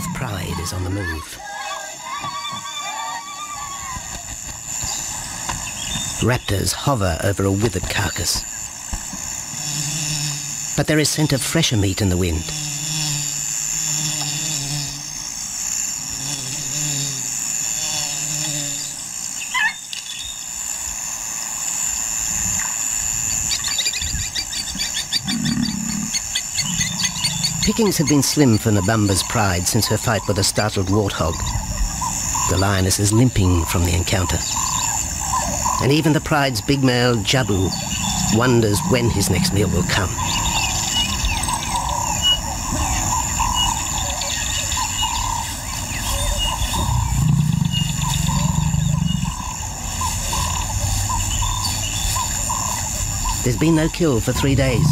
North Pride is on the move. Raptors hover over a withered carcass. But there is scent of fresher meat in the wind. Pickings have been slim for Nabamba's Pride since her fight with a startled warthog. The lioness is limping from the encounter. And even the Pride's big male, Jabu, wonders when his next meal will come. There's been no kill for 3 days,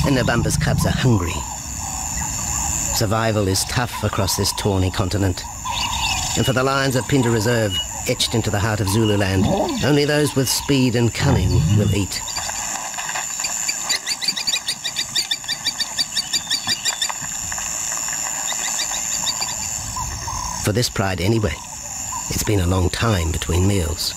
and Nabamba's cubs are hungry. Survival is tough across this tawny continent, and for the lions of Phinda Reserve, etched into the heart of Zululand, only those with speed and cunning will eat. For this pride anyway, it's been a long time between meals.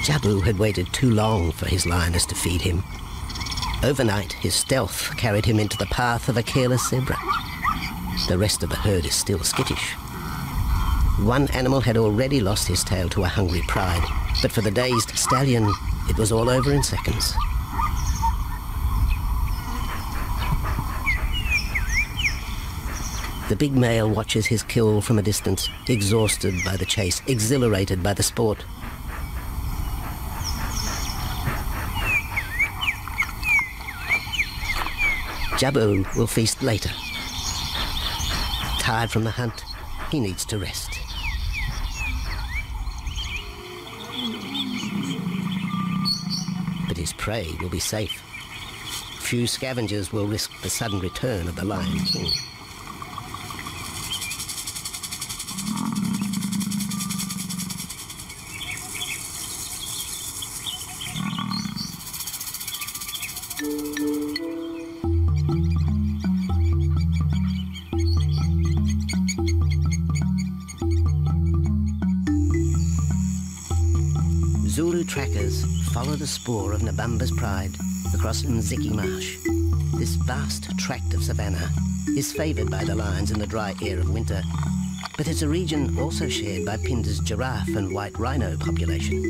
Jabu had waited too long for his lioness to feed him. Overnight, his stealth carried him into the path of a careless zebra. The rest of the herd is still skittish. One animal had already lost his tail to a hungry pride, but for the dazed stallion, it was all over in seconds. The big male watches his kill from a distance, exhausted by the chase, exhilarated by the sport. Jabu will feast later. Tired from the hunt, he needs to rest. But his prey will be safe. Few scavengers will risk the sudden return of the Lion King. Zulu trackers follow the spoor of Nabamba's Pride across Mziki Marsh. This vast tract of savanna is favoured by the lions in the dry air of winter, but it's a region also shared by Phinda's giraffe and white rhino population.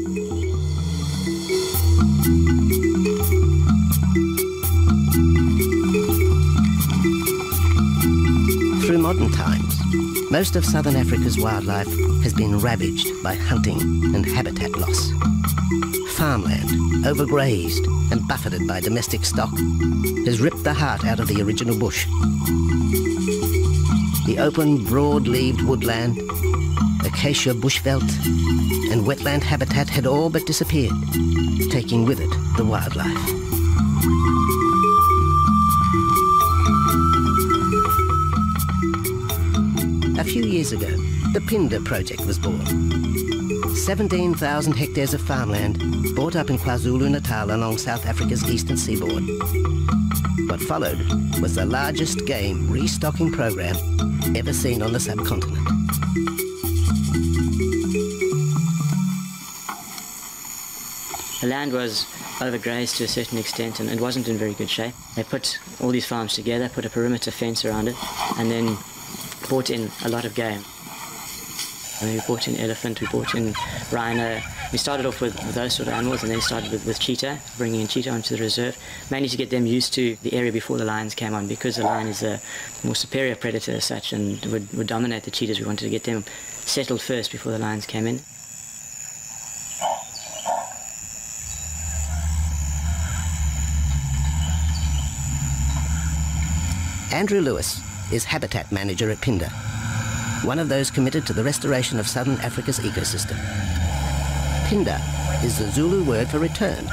Through modern times, most of southern Africa's wildlife has been ravaged by hunting and habitat loss. Farmland, overgrazed and buffeted by domestic stock, has ripped the heart out of the original bush. The open, broad-leaved woodland, acacia bushveld, and wetland habitat had all but disappeared, taking with it the wildlife. A few years ago, the Phinda Project was born. 17,000 hectares of farmland bought up in KwaZulu-Natal along South Africa's eastern seaboard. What followed was the largest game restocking program ever seen on the subcontinent. The land was overgrazed to a certain extent and it wasn't in very good shape. They put all these farms together, put a perimeter fence around it, and then brought in a lot of game. And we brought in elephant, we brought in rhino. We started off with those sort of animals, and then started with cheetah, bringing in cheetah onto the reserve, mainly to get them used to the area before the lions came on, because the lion is a more superior predator as such and would dominate the cheetahs. We wanted to get them settled first before the lions came in. Andrew Lewis is habitat manager at Phinda, one of those committed to the restoration of southern Africa's ecosystem. Phinda is the Zulu word for return,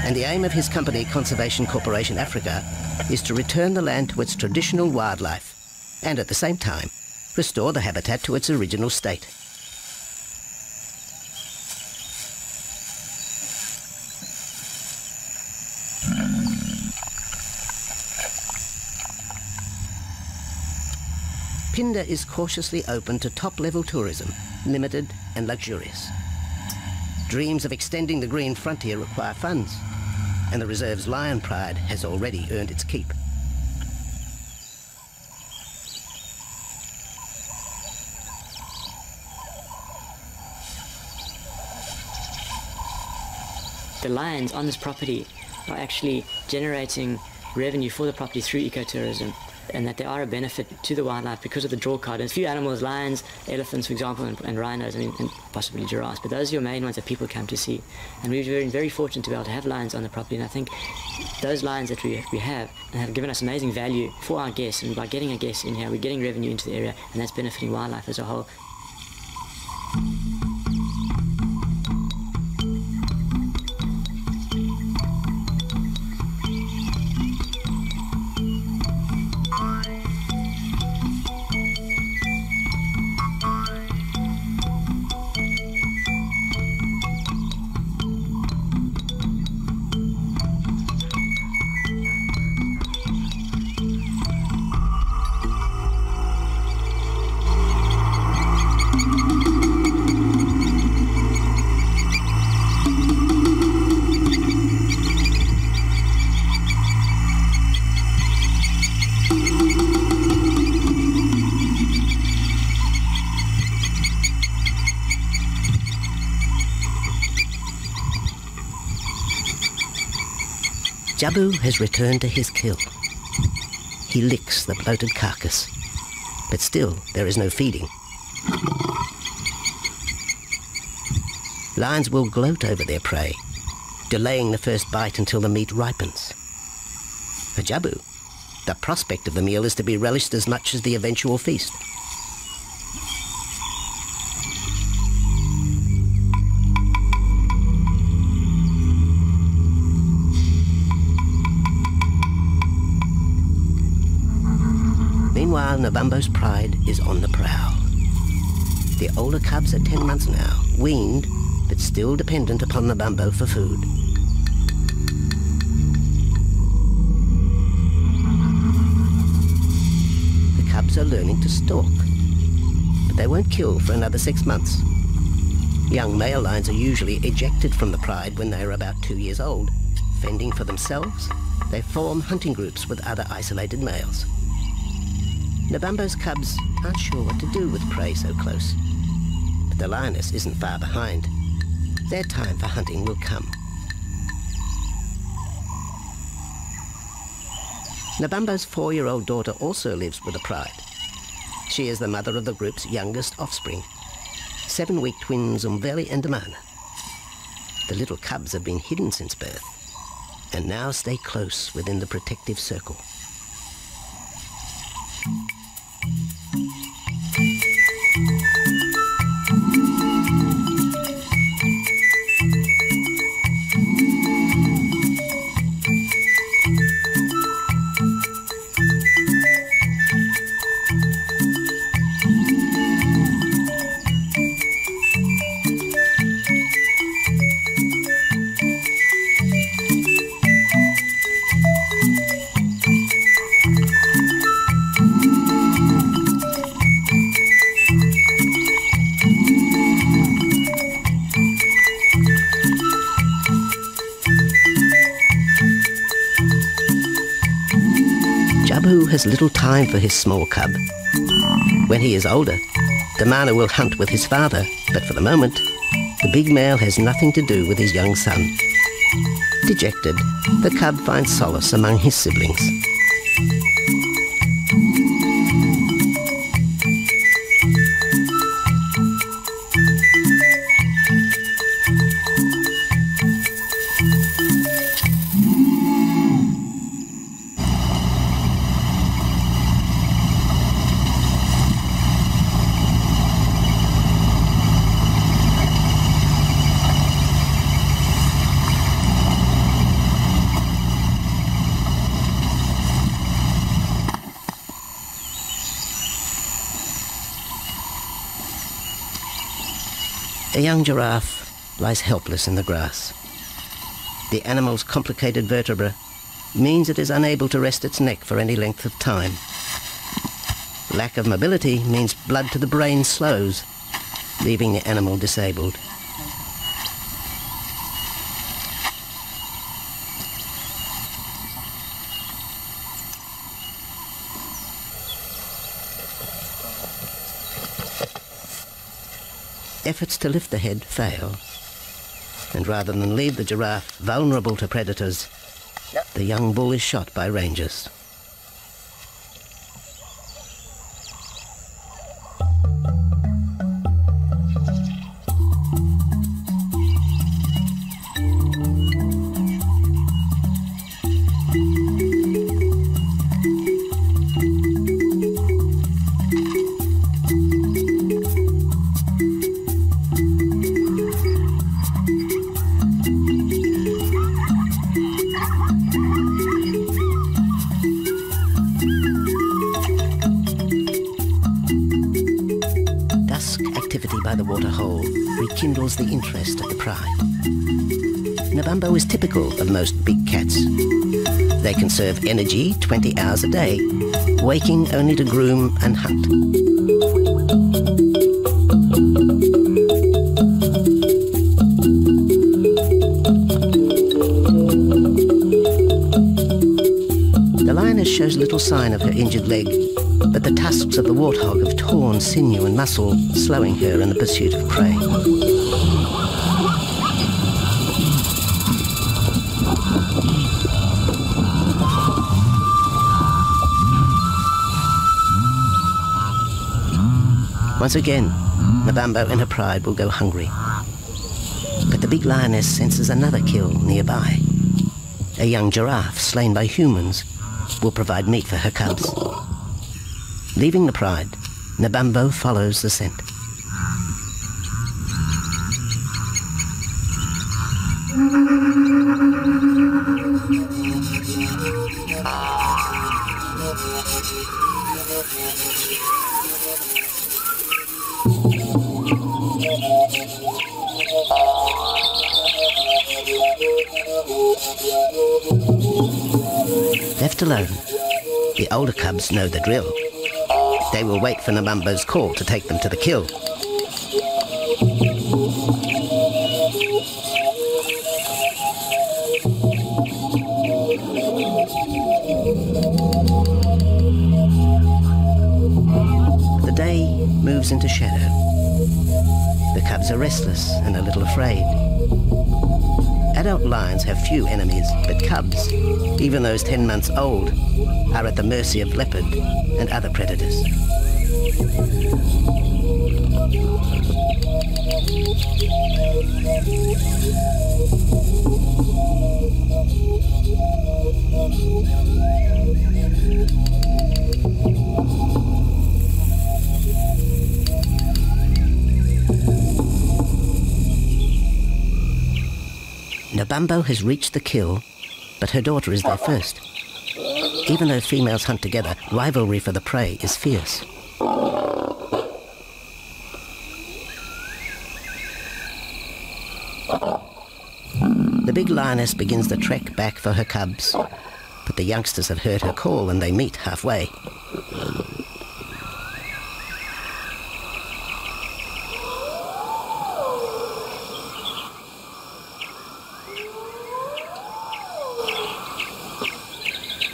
and the aim of his company, Conservation Corporation Africa, is to return the land to its traditional wildlife and at the same time restore the habitat to its original state. Phinda is cautiously open to top-level tourism, limited and luxurious. Dreams of extending the green frontier require funds, and the reserve's lion pride has already earned its keep. The lions on this property are actually generating revenue for the property through ecotourism, and that they are a benefit to the wildlife because of the draw card. And a few animals, lions, elephants, for example, and rhinos, and possibly giraffes, but those are your main ones that people come to see. And we've been very fortunate to be able to have lions on the property, and I think those lions that we have given us amazing value for our guests, and by getting our guests in here, we're getting revenue into the area, and that's benefiting wildlife as a whole. Jabu has returned to his kill. He licks the bloated carcass, but still there is no feeding. Lions will gloat over their prey, delaying the first bite until the meat ripens. For Jabu, the prospect of the meal is to be relished as much as the eventual feast. Meanwhile, Nabambo's pride is on the prowl. The older cubs are 10 months now, weaned, but still dependent upon Nabambo for food. The cubs are learning to stalk, but they won't kill for another 6 months. Young male lions are usually ejected from the pride when they are about 2 years old. Fending for themselves, they form hunting groups with other isolated males. Nabambo's cubs aren't sure what to do with prey so close, but the lioness isn't far behind. Their time for hunting will come. Nabambo's 4-year-old daughter also lives with the pride. She is the mother of the group's youngest offspring, 7-week twins Umveli and Damana. The little cubs have been hidden since birth, and now stay close within the protective circle. babu has little time for his small cub. When he is older, Damana will hunt with his father, but for the moment, the big male has nothing to do with his young son. Dejected, the cub finds solace among his siblings. A young giraffe lies helpless in the grass. The animal's complicated vertebra means it is unable to rest its neck for any length of time. Lack of mobility means blood to the brain slows, leaving the animal disabled. Efforts to lift the head fail, and rather than leave the giraffe vulnerable to predators, the young bull is shot by rangers. Activity by the waterhole rekindles the interest of the pride. Nabambo is typical of most big cats. They conserve energy 20 hours a day, waking only to groom and hunt. The lioness shows little sign of her injured leg, but the tusks of the warthog have torn sinew and muscle, slowing her in the pursuit of prey. Once again, Nabambo and her pride will go hungry. But the big lioness senses another kill nearby. A young giraffe slain by humans will provide meat for her cubs. Leaving the pride, Nabambo follows the scent. Left alone, the older cubs know the drill. They will wait for Nabambo's call to take them to the kill. The day moves into shadow. The cubs are restless and a little afraid. Adult lions have few enemies, but cubs, even those 10 months old, are at the mercy of leopard and other predators. Nabambo has reached the kill, but her daughter is there first. Even though females hunt together, rivalry for the prey is fierce. The big lioness begins the trek back for her cubs, but the youngsters have heard her call and they meet halfway.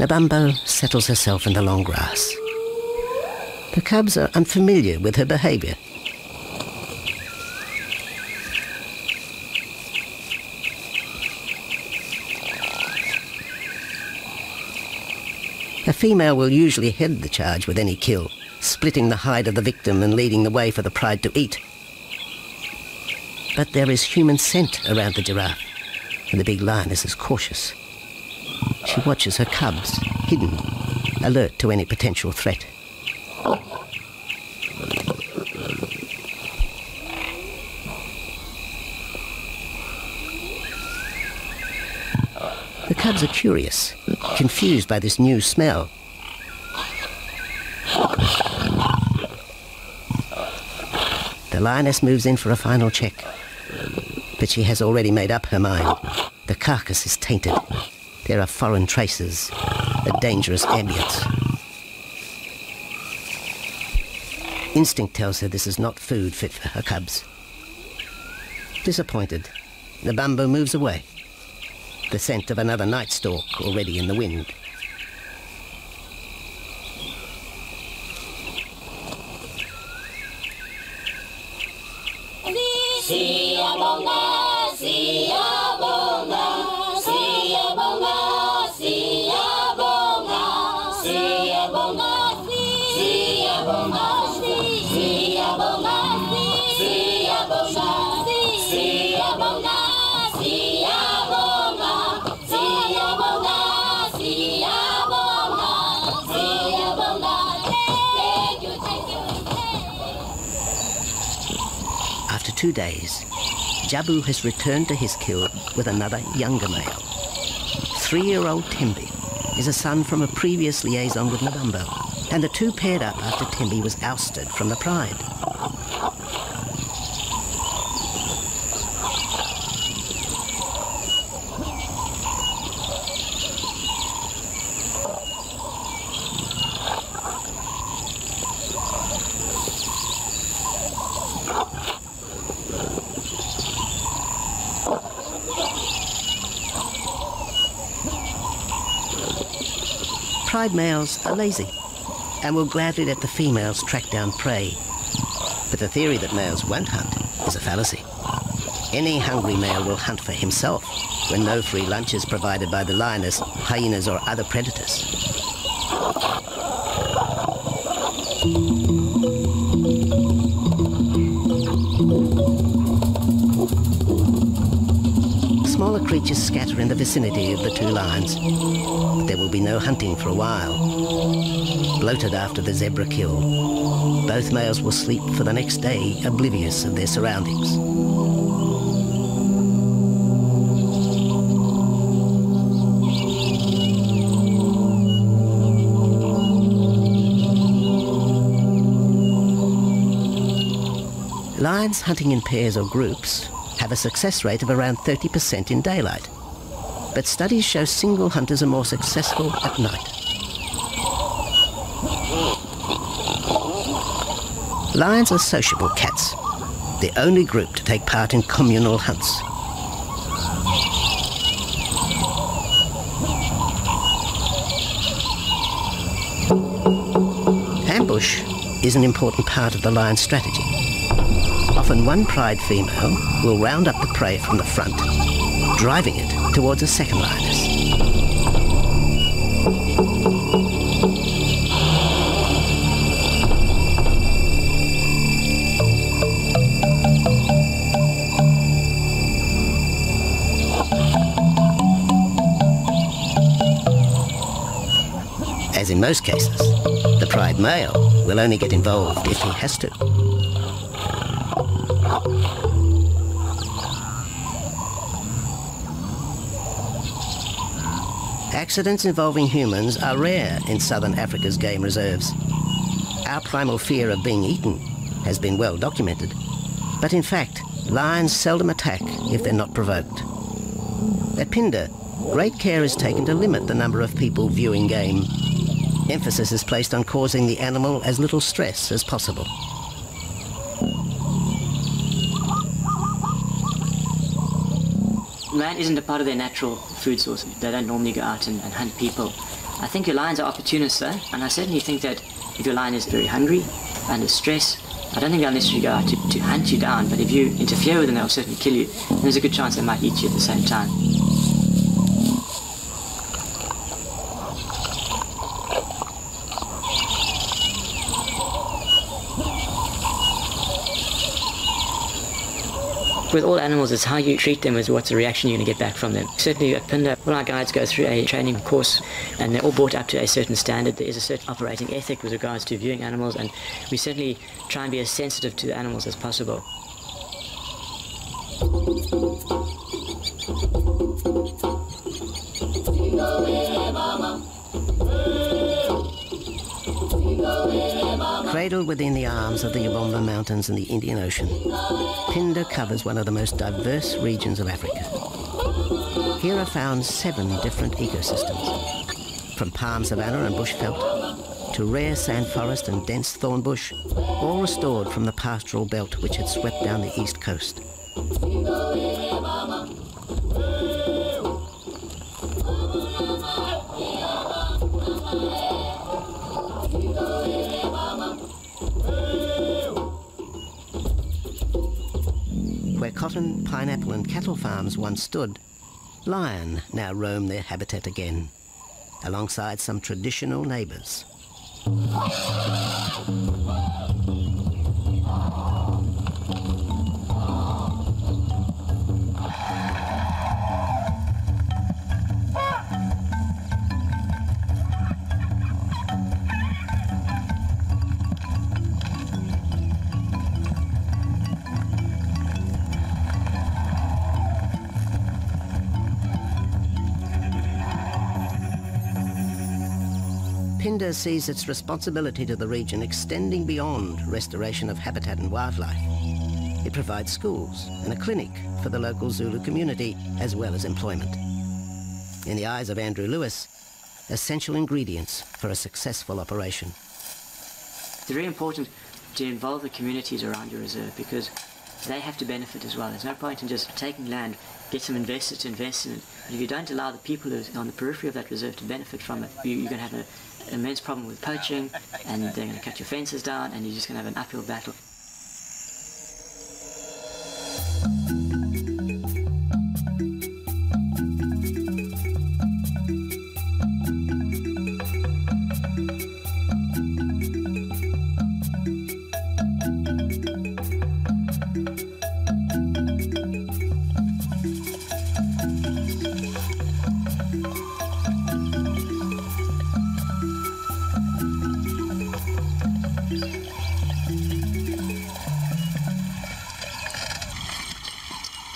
Nabambo settles herself in the long grass. The cubs are unfamiliar with her behaviour. A female will usually head the charge with any kill, splitting the hide of the victim and leading the way for the pride to eat. But there is human scent around the giraffe, and the big lioness is cautious. She watches her cubs, hidden, alert to any potential threat. The cubs are curious, confused by this new smell. The lioness moves in for a final check, but she has already made up her mind. The carcass is tainted. There are foreign traces, a dangerous ambience. Instinct tells her this is not food fit for her cubs. Disappointed, Nabambo moves away, the scent of another night stalk already in the wind. After 2 days, Jabu has returned to his kill with another younger male. 3-year-old Tembi is a son from a previous liaison with Nabambo, and the two paired up after Tembi was ousted from the pride. Pride males are lazy and will gladly let the females track down prey. But the theory that males won't hunt is a fallacy. Any hungry male will hunt for himself when no free lunch is provided by the lioness, hyenas or other predators. Smaller creatures scatter in the vicinity of the two lions, but there will be no hunting for a while. Bloated after the zebra kill, both males will sleep for the next day, oblivious of their surroundings. Lions hunting in pairs or groups have a success rate of around 30% in daylight, but studies show single hunters are more successful at night. Lions are sociable cats, the only group to take part in communal hunts. Ambush is an important part of the lion's strategy. Often one pride female will round up the prey from the front, driving it towards a second lioness. As in most cases, the pride male will only get involved if he has to. Accidents involving humans are rare in southern Africa's game reserves. Our primal fear of being eaten has been well documented, but in fact, lions seldom attack if they're not provoked. At Phinda, great care is taken to limit the number of people viewing game. Emphasis is placed on causing the animal as little stress as possible. Lion isn't a part of their natural food source. They don't normally go out and hunt people. I think your lions are opportunists though, and I certainly think that if your lion is very hungry, under stress, I don't think they'll necessarily go out to hunt you down, but if you interfere with them, they'll certainly kill you. And there's a good chance they might eat you at the same time. With all animals, it's how you treat them is what's the reaction you're going to get back from them. Certainly at Phinda, all our guides go through a training course and they're all brought up to a certain standard. There is a certain operating ethic with regards to viewing animals, and we certainly try and be as sensitive to the animals as possible. Cradled within the arms of the Ubomba Mountains and the Indian Ocean, Phinda covers one of the most diverse regions of Africa. Here are found 7 different ecosystems, from palm savanna and bushveld to rare sand forest and dense thorn bush, all restored from the pastoral belt which had swept down the east coast. Where cotton, pineapple and cattle farms once stood, lion now roam their habitat again, alongside some traditional neighbours. Phinda sees its responsibility to the region extending beyond restoration of habitat and wildlife. It provides schools and a clinic for the local Zulu community, as well as employment. In the eyes of Andrew Lewis, essential ingredients for a successful operation. It's very important to involve the communities around your reserve because they have to benefit as well. There's no point in just taking land, get some investors to invest in it, but if you don't allow the people who are on the periphery of that reserve to benefit from it, you're going to have an immense problem with poaching, and they're going to cut your fences down, and you're just going to have an uphill battle.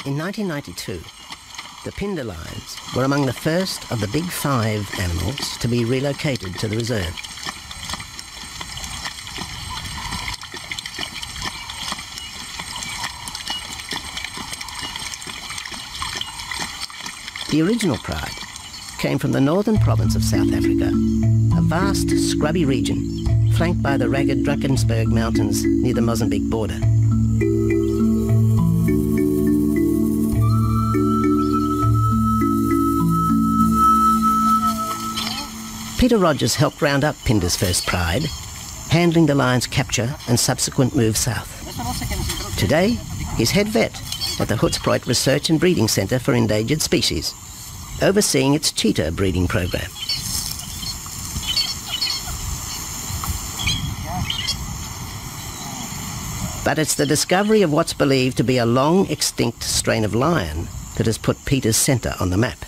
In 1992, the Phinda lions were among the first of the big 5 animals to be relocated to the reserve. The original pride came from the northern province of South Africa, a vast scrubby region flanked by the ragged Drakensberg Mountains near the Mozambique border. Peter Rogers helped round up Phinda's first pride, handling the lion's capture and subsequent move south. Today, he's head vet at the Hoedspruit Research and Breeding Centre for Endangered Species, overseeing its cheetah breeding program. But it's the discovery of what's believed to be a long extinct strain of lion that has put Peter's centre on the map.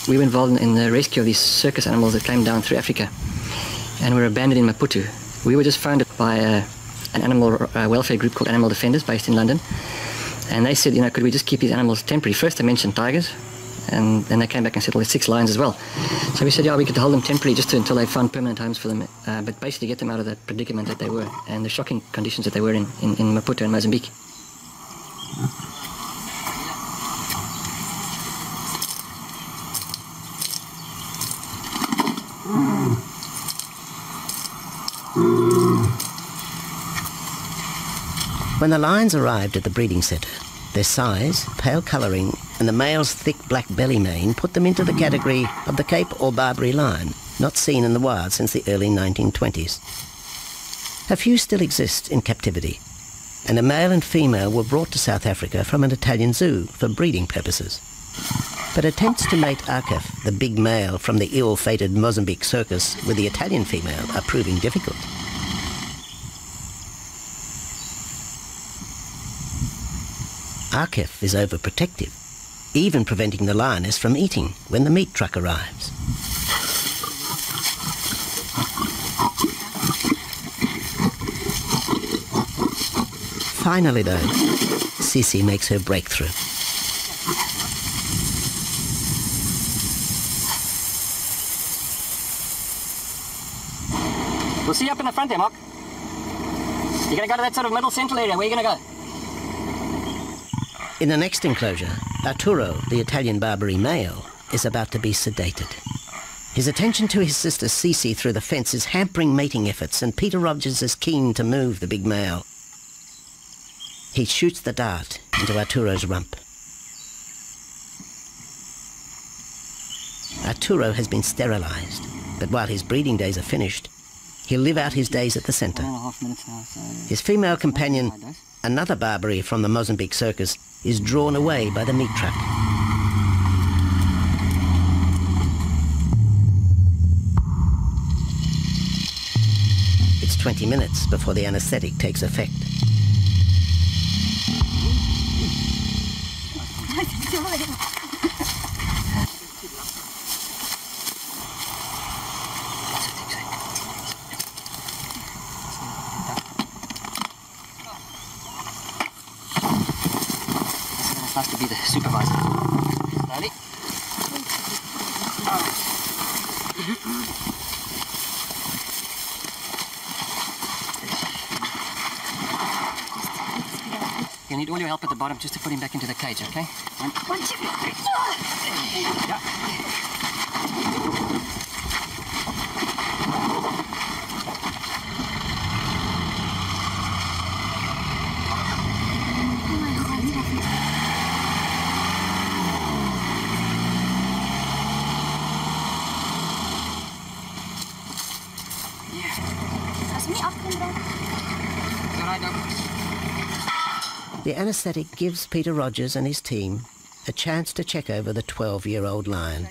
We were involved in the rescue of these circus animals that came down through Africa and were abandoned in Maputo. We were just founded by an animal welfare group called Animal Defenders based in London, and they said, could we just keep these animals temporary? First they mentioned tigers, and then they came back and said, well, there's 6 lions as well. So we said, yeah, we could hold them temporarily just until they found permanent homes for them, but basically get them out of that predicament that they were and the shocking conditions that they were in Maputo and Mozambique. When the lions arrived at the breeding centre, Their size, pale colouring, and the male's thick black belly mane put them into the category of the Cape or Barbary lion, not seen in the wild since the early 1920s. A few still exist in captivity, and a male and female were brought to South Africa from an Italian zoo for breeding purposes. But attempts to mate Akef, the big male from the ill-fated Mozambique circus, with the Italian female are proving difficult. Akef is overprotective, even preventing the lioness from eating when the meat truck arrives. Finally, though, Sisi makes her breakthrough. We'll see you up in the front there, Mark. You're going to go to that sort of middle central area. Where are you going to go? In the next enclosure, Arturo, the Italian Barbary male, is about to be sedated. His attention to his sister Sisi through the fence is hampering mating efforts, and Peter Rogers is keen to move the big male. He shoots the dart into Arturo's rump. Arturo has been sterilized, but while his breeding days are finished, he'll live out his days at the centre. 1.5 minutes now, so... His female companion, another Barbary from the Mozambique circus, is drawn away by the meat truck. It's 20 minutes before the anaesthetic takes effect. It's nice to be the supervisor. Slowly. You need all your help at the bottom just to put him back into the cage, okay? One, two, three. Yeah. The anaesthetic gives Peter Rogers and his team a chance to check over the 12-year-old lion.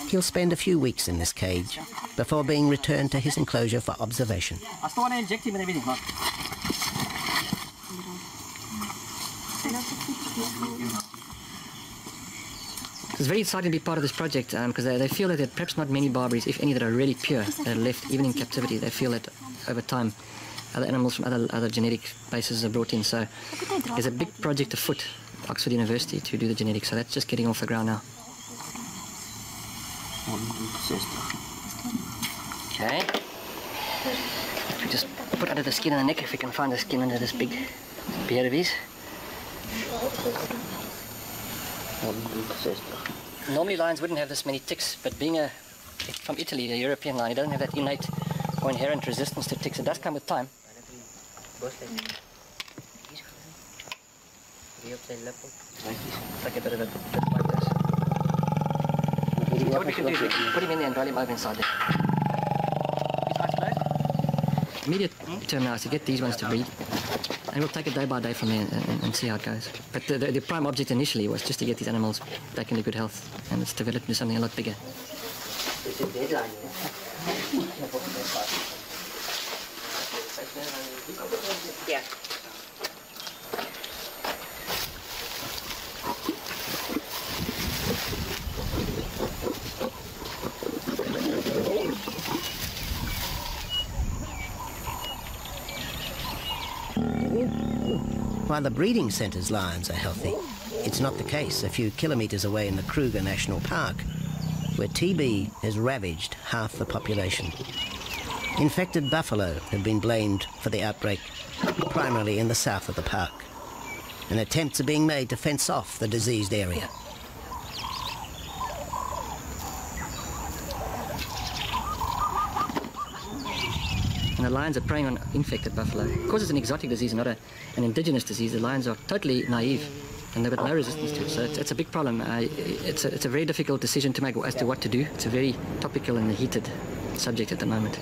He'll spend a few weeks in this cage before being returned to his enclosure for observation. I still want to inject him and everything, Mark. It's very exciting to be part of this project because they feel that there are perhaps not many Barbaries, if any, that are really pure, that are left even in captivity. They feel that over time other animals from other genetic bases are brought in. So there's a big project afoot, Oxford University, to do the genetics. So that's just getting off the ground now. Okay. We just put under the skin on the neck, if we can find the skin under this big beard of his. Normally lions wouldn't have this many ticks, but being from Italy, the European lion, it doesn't have that innate or inherent resistance to ticks. It does come with time. Like a bit of a bit like this. What we can do is put him in there and roll him over inside there. Immediate term now is to get these ones to breed, and we'll take it day by day from there and see how it goes. But the prime object initially was just to get these animals back into good health, and it's developed into something a lot bigger. Yeah. While the breeding centre's lions are healthy, it's not the case a few kilometres away in the Kruger National Park, where TB has ravaged half the population. Infected buffalo have been blamed for the outbreak, primarily in the south of the park, and attempts are being made to fence off the diseased area. And the lions are preying on infected buffalo. Because it's an exotic disease and not an indigenous disease, the lions are totally naive and they've got no resistance to it. So it's a big problem. It's a very difficult decision to make as to what to do. It's a very topical and heated subject at the moment.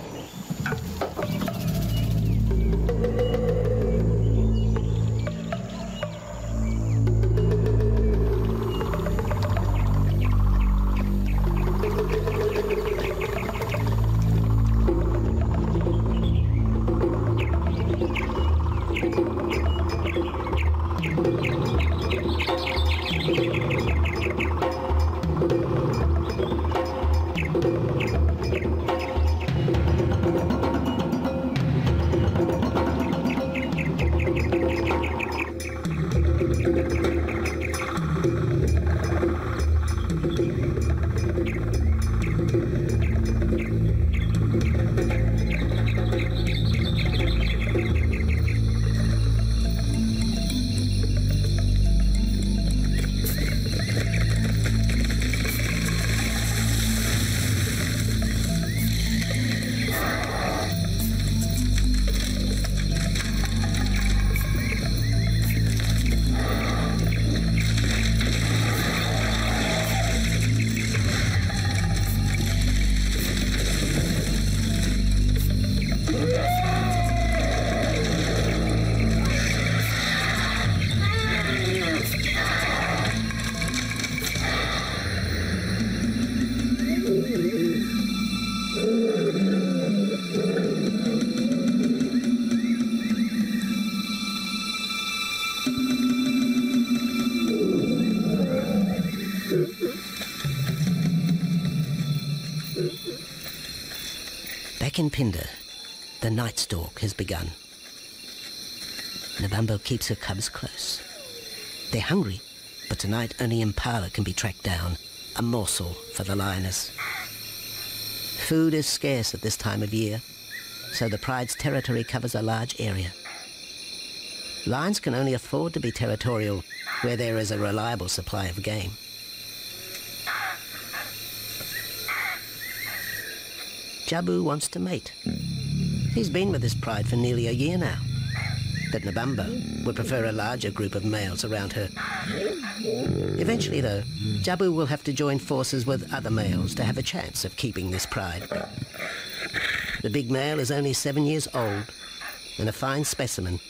Back in Phinda, the night stalk has begun. Nabambo keeps her cubs close. They're hungry, but tonight only Impala can be tracked down, a morsel for the lioness. Food is scarce at this time of year, so the pride's territory covers a large area. Lions can only afford to be territorial where there is a reliable supply of game. Jabu wants to mate. He's been with his pride for nearly a year now. But Nabambo would prefer a larger group of males around her. Eventually, though, Jabu will have to join forces with other males to have a chance of keeping this pride. The big male is only 7 years old and a fine specimen,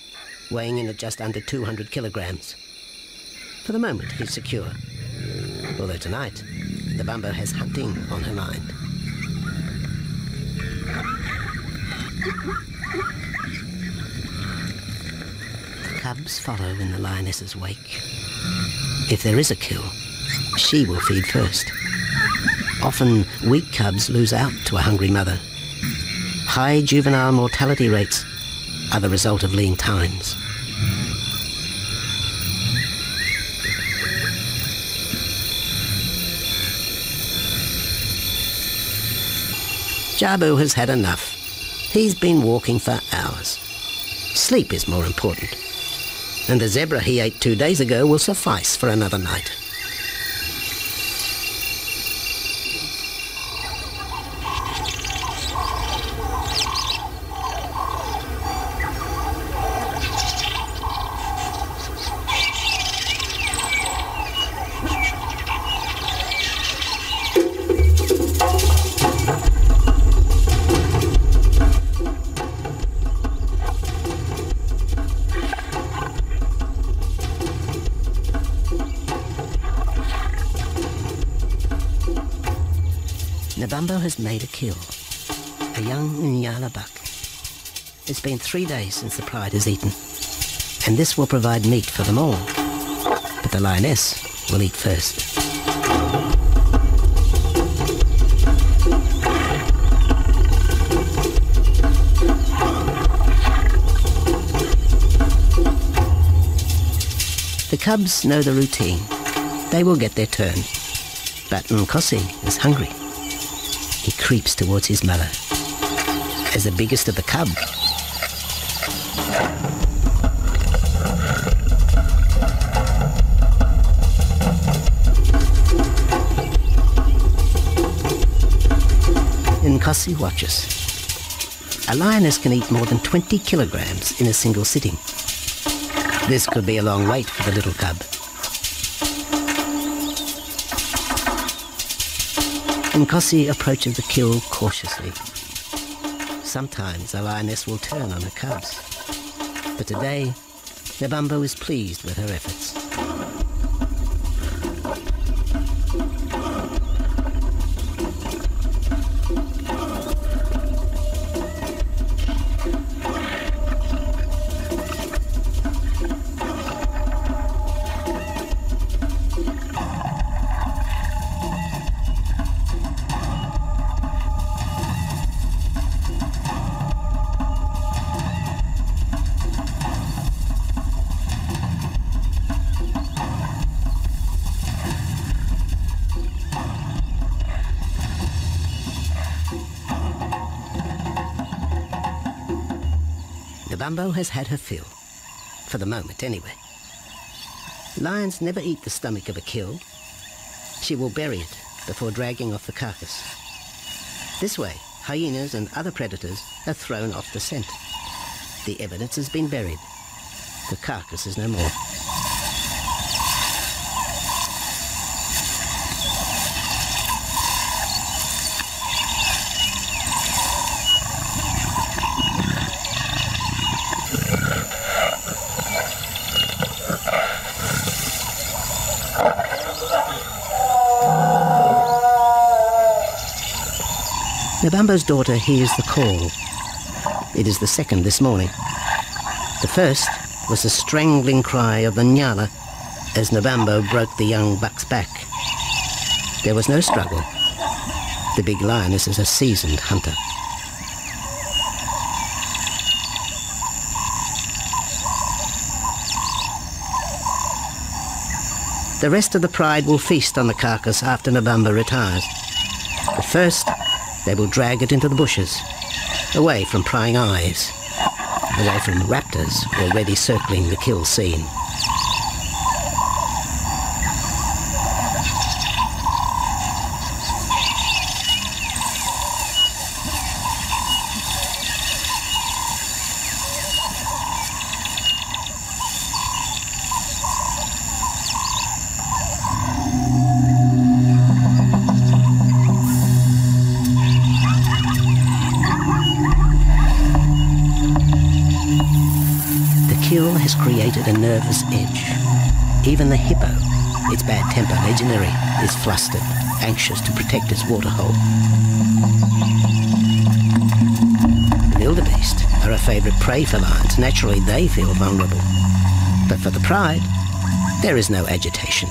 weighing in at just under 200 kilograms. For the moment, he's secure. Although tonight, Nabambo has hunting on her mind. The cubs follow in the lioness's wake. If there is a kill, she will feed first. Often, weak cubs lose out to a hungry mother. High juvenile mortality rates are the result of lean times. Jabu has had enough. He's been walking for hours. Sleep is more important. And the zebra he ate 2 days ago will suffice for another night. Nabambo has made a kill, a young Nyala buck. It's been 3 days since the pride has eaten, and this will provide meat for them all. But the lioness will eat first. The cubs know the routine. They will get their turn. But Nkosi is hungry. He creeps towards his mother. As the biggest of the cub, Nkosi watches. A lioness can eat more than 20 kilograms in a single sitting. This could be a long wait for the little cub. Nkosi approaches the kill cautiously. Sometimes a lioness will turn on her cubs, but today Nabambo is pleased with her efforts. Nabambo has had her fill, for the moment anyway. Lions never eat the stomach of a kill. She will bury it before dragging off the carcass. This way, hyenas and other predators are thrown off the scent. The evidence has been buried. The carcass is no more. Nabambo's daughter hears the call. It is the second this morning. The first was the strangling cry of the Nyala as Nabambo broke the young buck's back. There was no struggle. The big lioness is a seasoned hunter. The rest of the pride will feast on the carcass after Nabambo retires. But first, they will drag it into the bushes, away from prying eyes, away from raptors already circling the kill scene. Has created a nervous edge. Even the hippo, its bad temper legendary, is flustered, anxious to protect its waterhole. Wildebeest are a favourite prey for lions. Naturally, they feel vulnerable. But for the pride, there is no agitation.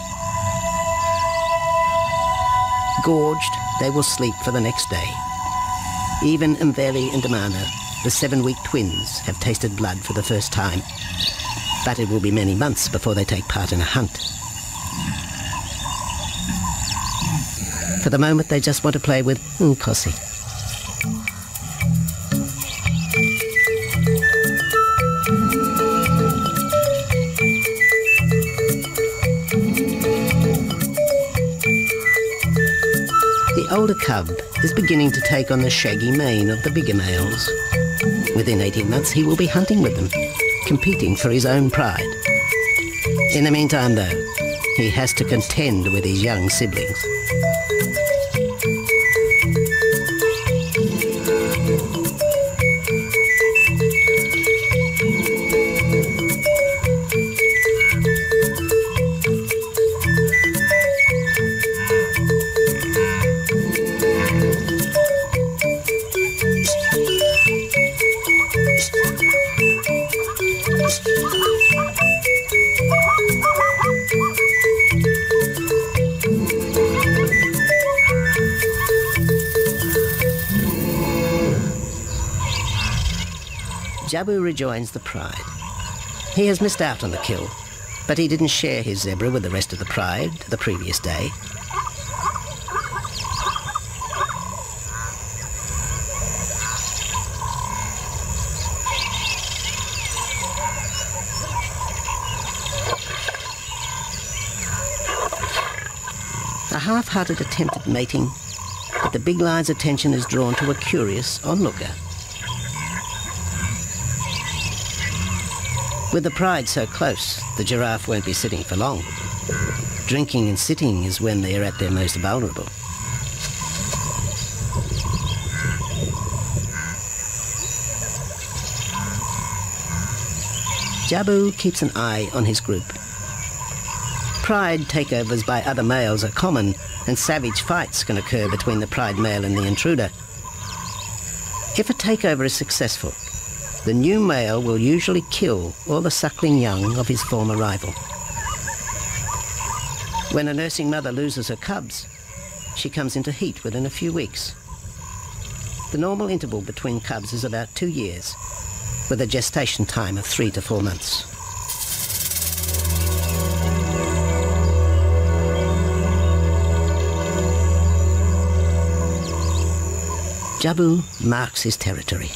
Gorged, they will sleep for the next day. Even Mveli and Damana, the 7-week twins, have tasted blood for the first time. But it will be many months before they take part in a hunt. For the moment, they just want to play with Nkosi. The older cub is beginning to take on the shaggy mane of the bigger males. Within 18 months, he will be hunting with them, competing for his own pride. In the meantime, though, he has to contend with his young siblings. Jabu rejoins the pride. He has missed out on the kill, but he didn't share his zebra with the rest of the pride the previous day. A half-hearted attempt at mating, but the big lion's attention is drawn to a curious onlooker. With the pride so close, the giraffe won't be sitting for long. Drinking and sitting is when they are at their most vulnerable. Jabu keeps an eye on his group. Pride takeovers by other males are common, and savage fights can occur between the pride male and the intruder. If a takeover is successful, the new male will usually kill all the suckling young of his former rival. When a nursing mother loses her cubs, she comes into heat within a few weeks. The normal interval between cubs is about 2 years, with a gestation time of 3 to 4 months. Jabu marks his territory,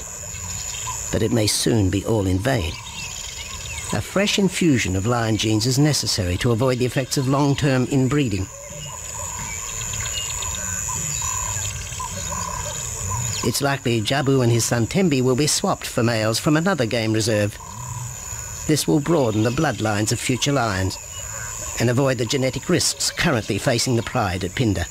but it may soon be all in vain. A fresh infusion of lion genes is necessary to avoid the effects of long-term inbreeding. It's likely Jabu and his son Tembi will be swapped for males from another game reserve. This will broaden the bloodlines of future lions and avoid the genetic risks currently facing the pride at Phinda.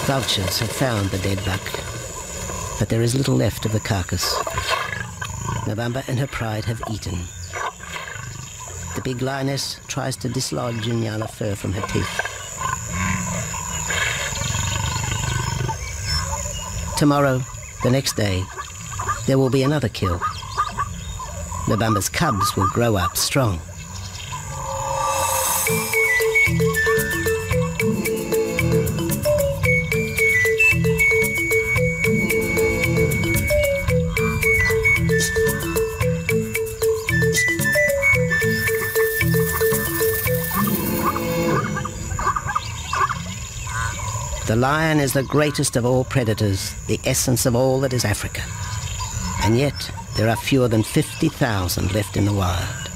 Vultures have found the dead buck, but there is little left of the carcass. Nabamba and her pride have eaten. The big lioness tries to dislodge Nyala fur from her teeth. Tomorrow, the next day, there will be another kill. Nabamba's cubs will grow up strong. The lion is the greatest of all predators, the essence of all that is Africa. And yet, there are fewer than 50,000 left in the wild.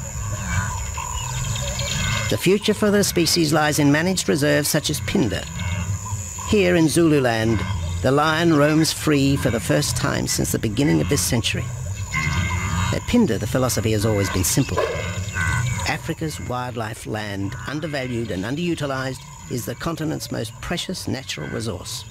The future for the species lies in managed reserves such as Phinda. Here in Zululand, the lion roams free for the first time since the beginning of this century. At Phinda, the philosophy has always been simple. Africa's wildlife land, undervalued and underutilized, is the continent's most precious natural resource.